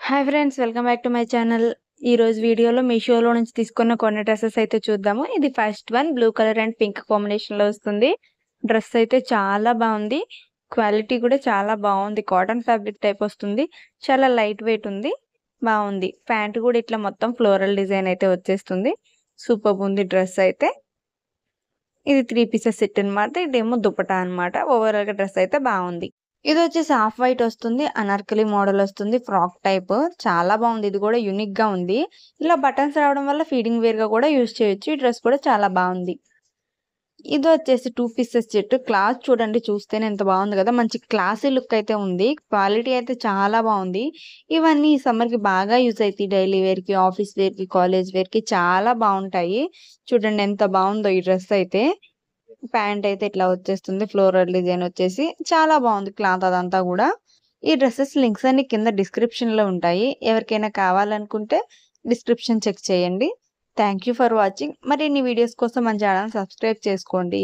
Hi friends, welcome back to my channel. ఈరోజు వీడియోలో మీషోలో నుంచి తీసుకున్న కొన్ని డ్రెస్సెస్ అయితే చూద్దాము. ఇది first one blue colour and pink కాంబినేషన్లో వస్తుంది. డ్రెస్ అయితే చాలా బాగుంది. క్వాలిటీ కూడా చాలా బాగుంది. కాటన్ ఫ్యాబ్రిక్ టైప్ వస్తుంది. చాలా లైట్ వెయిట్ ఉంది. బాగుంది. ప్యాంట్ కూడా ఇట్లా మొత్తం ఫ్లోరల్ డిజైన్ అయితే వచ్చేస్తుంది. సూపర్ ఉంది డ్రెస్ అయితే. ఇది 3 పీసెస్ సెట్ అనమాట. ఇదేమో దుపట్టా అనమాట. ఓవరాల్ గా డ్రెస్ అయితే బాగుంది. ఇది వచ్చేసి హాఫ్ వైట్ వస్తుంది. అనార్కలి మోడల్ వస్తుంది. ఫ్రాక్ టైప్ చాలా బాగుంది. ఇది కూడా యూనిక్ గా ఉంది. ఇలా బటన్స్ రావడం వల్ల ఫీడింగ్ వేర్ గా కూడా యూజ్ చేయొచ్చు. ఈ డ్రెస్ కూడా చాలా బాగుంది. ఇది వచ్చేసి 2 పీసెస్ సెట్. క్లాత్ చూడండి, చూస్తేనే ఎంత బాగుంది కదా. మంచి క్లాసీ లుక్ అయితే ఉంది. క్వాలిటీ అయితే చాలా బాగుంది. ఇవన్నీ ఈ సమ్మర్ కి బాగా యూజ్ అవుతాయి. డైలీ వేర్ కి, ఆఫీస్ వేర్ కి, కాలేజ్ వేర్ కి చాలా బాగుంటాయి. చూడండి ఎంత బాగుందో ఈ డ్రెస్ అయితే. ప్యాంట్ అయితే ఇట్లా వచ్చేస్తుంది. ఫ్లోరల్ డిజైన్ వచ్చేసి చాలా బాగుంది క్లాత్ అదంతా కూడా. ఈ డ్రెస్సెస్ లింక్స్ అన్ని కింద డిస్క్రిప్షన్ లో ఉంటాయి. ఎవరికైనా కావాలనుకుంటే డిస్క్రిప్షన్ చెక్ చేయండి. Thank you for watching. మరిన్ని వీడియోస్ కోసం మన ఛానల్ సబ్స్క్రైబ్ చేసుకోండి.